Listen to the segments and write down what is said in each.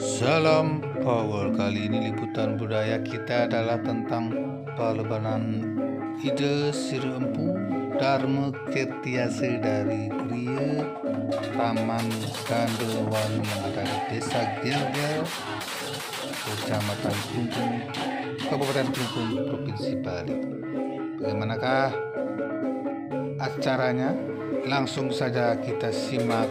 Salam Power. Kali ini liputan budaya kita adalah tentang Palebanan Ide Sire Empu Dharma Kirtiase dari Griya Taman Gandewanu yang ada di Desa Gilgel, Kecamatan Klungkung, Kabupaten Klungkung, Provinsi Bali. Bagaimanakah acaranya? Langsung saja kita simak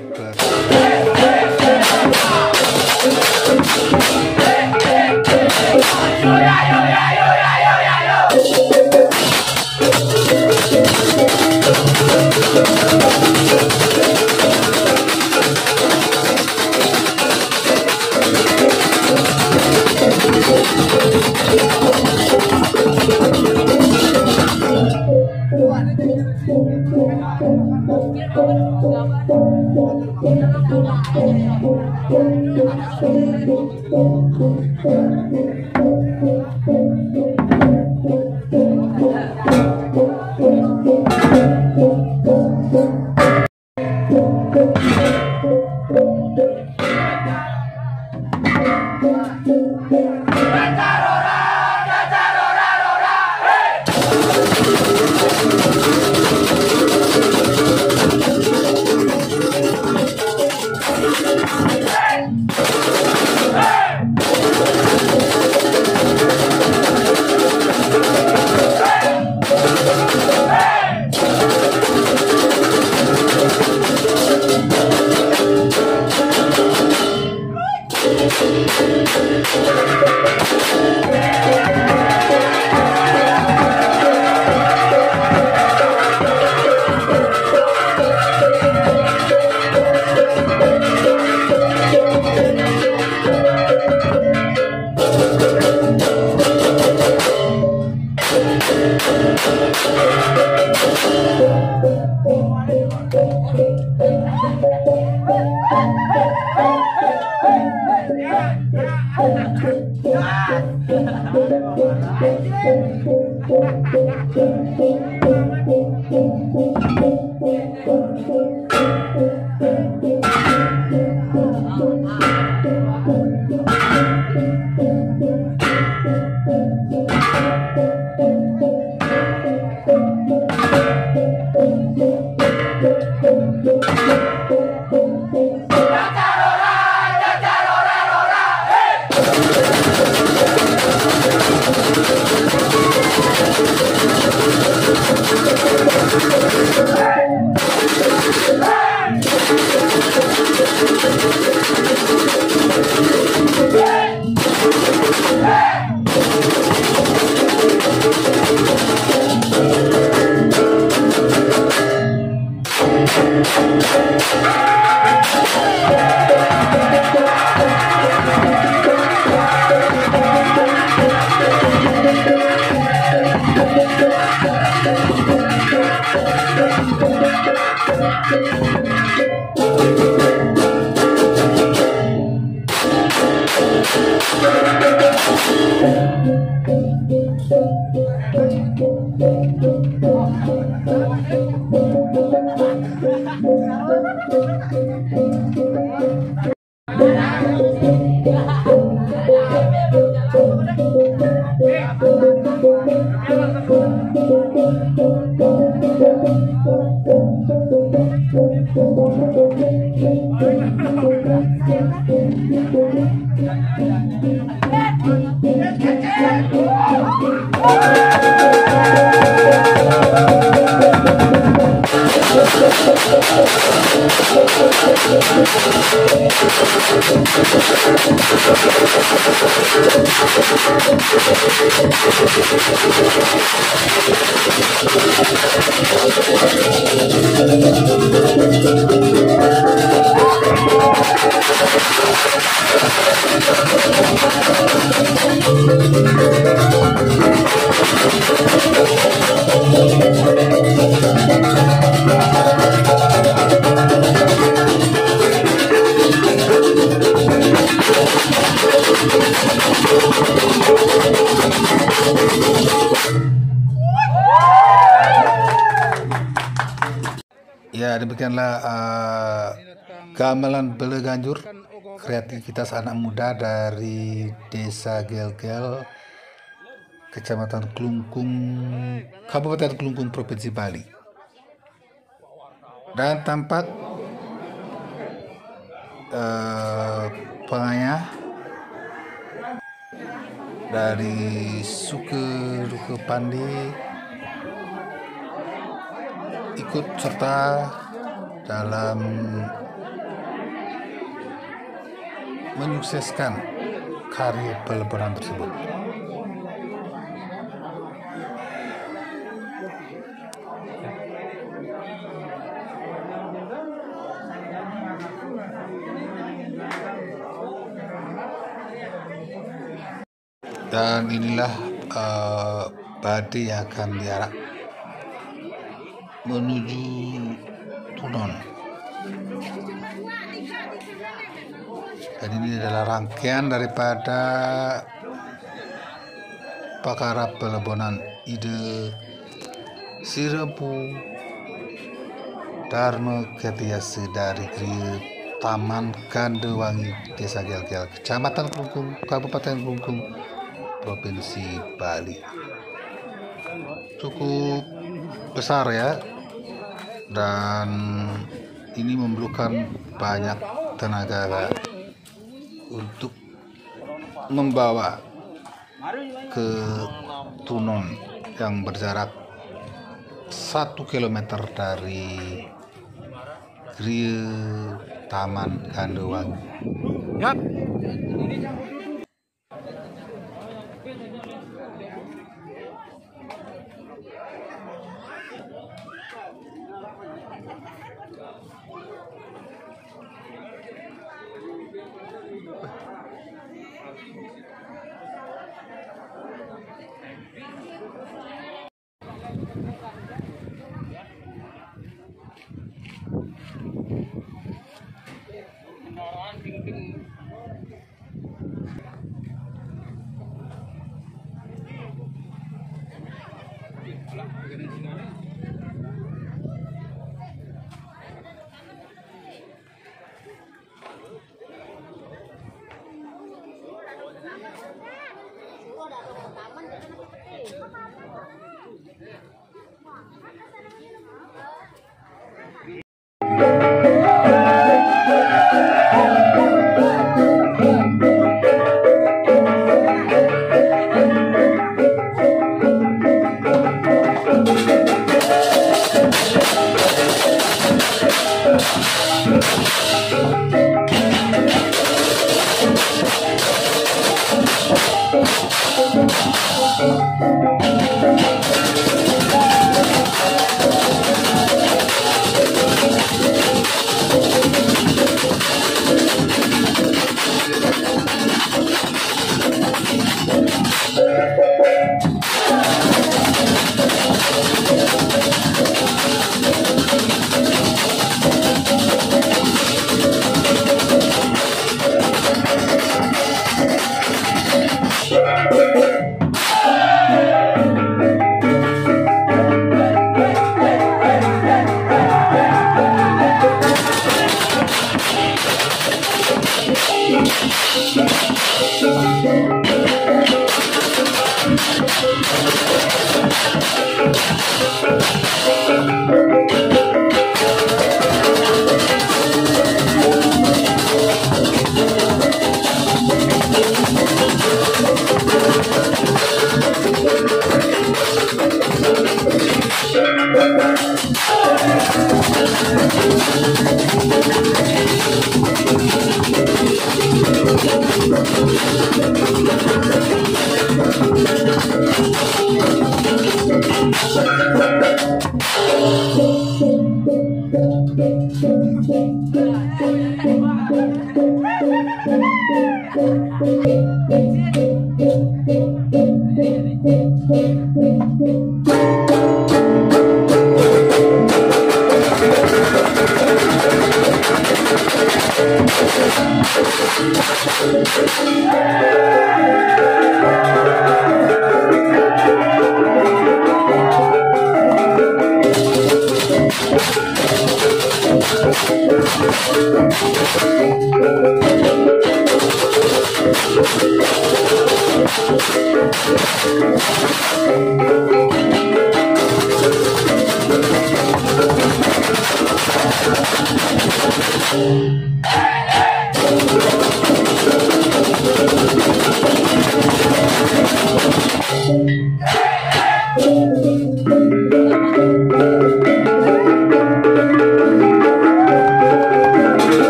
Ya, demikianlah gamelan Beleganjur kreativitas anak muda dari Desa Gel-Gel, Kecamatan Klungkung, Kabupaten Klungkung, Provinsi Bali. Dan tampak pengayah dari suku Ruke Pande ikut serta dalam menyukseskan karya peleburan tersebut. Dan inilah padi yang akan diarak menuju Tunon. Dan ini adalah rangkaian daripada perkara pelebonan ide Sirempu Dharma Ketiase dari Kriya Taman Kandewangi, Desa Gel-Gel, Kecamatan Klungkung, Kabupaten Klungkung, Provinsi Bali. Cukup besar ya, dan ini memerlukan banyak tenaga untuk membawa ke Tunon yang berjarak 1 kilometer dari Kriya Taman Kandewangi. Yap.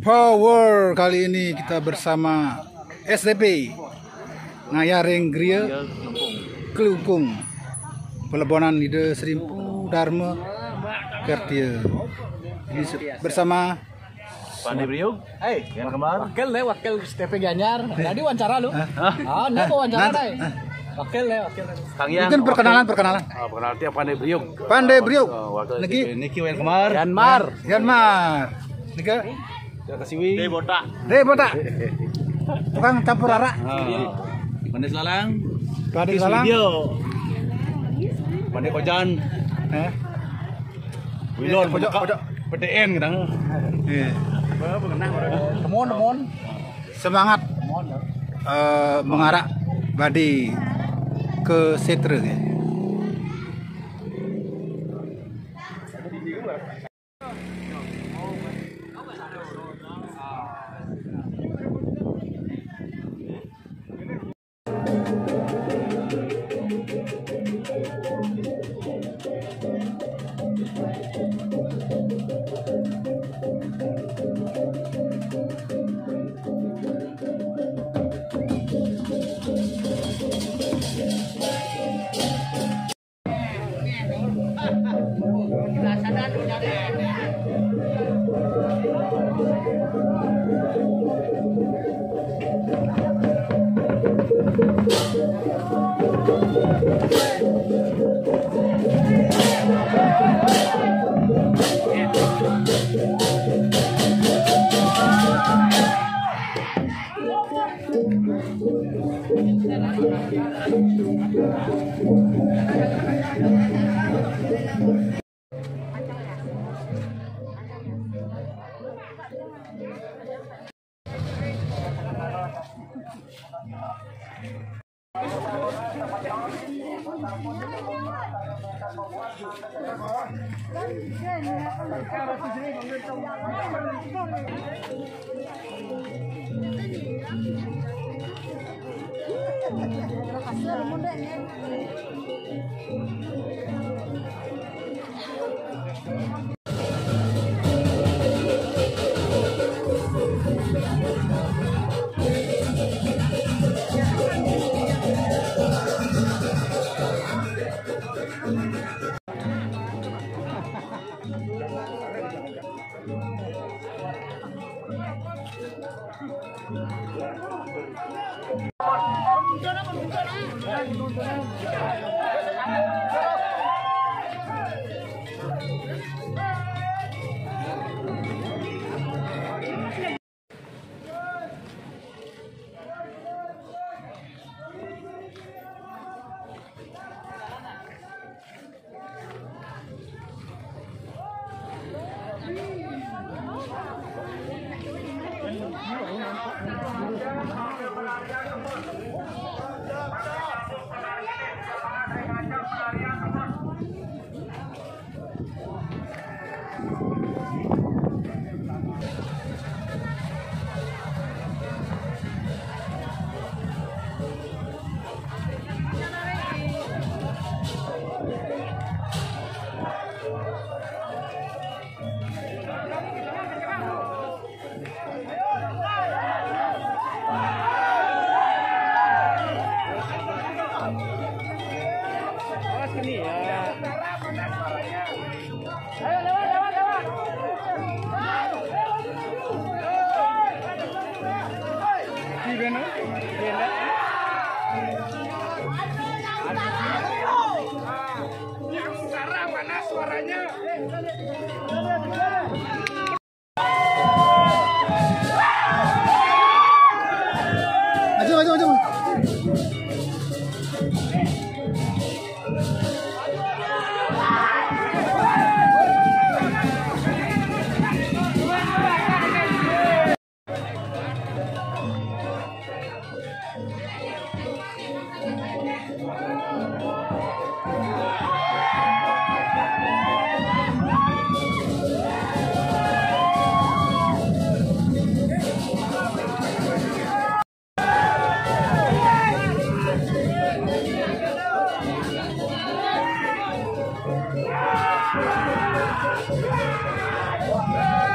Power kali ini kita bersama SDP Ngayaring Gria Kelungkung Pelebonan Ide Serimpu Dharma Kertia. Ini bersama Pandai Briung. Yang kemarin. Wakil Steve Ganyar. Tadi wawancara lu. Ini mau wawancara deh. Wakil. Kang Yang. Mungkin perkenalan. Perkenalan dia Pandai Briung. Pandai Briung. Niki yang kemarin. Yanmar. Niki. Kasiwi. Dei Botak. Tukang campur arak. Pandai Selalang. Pandai Selalang. Pandai Kojan. Wilon pojok PTN kadang. Temon. Semangat mengarak badi ke setre. Maju, maju, maju. Yeah.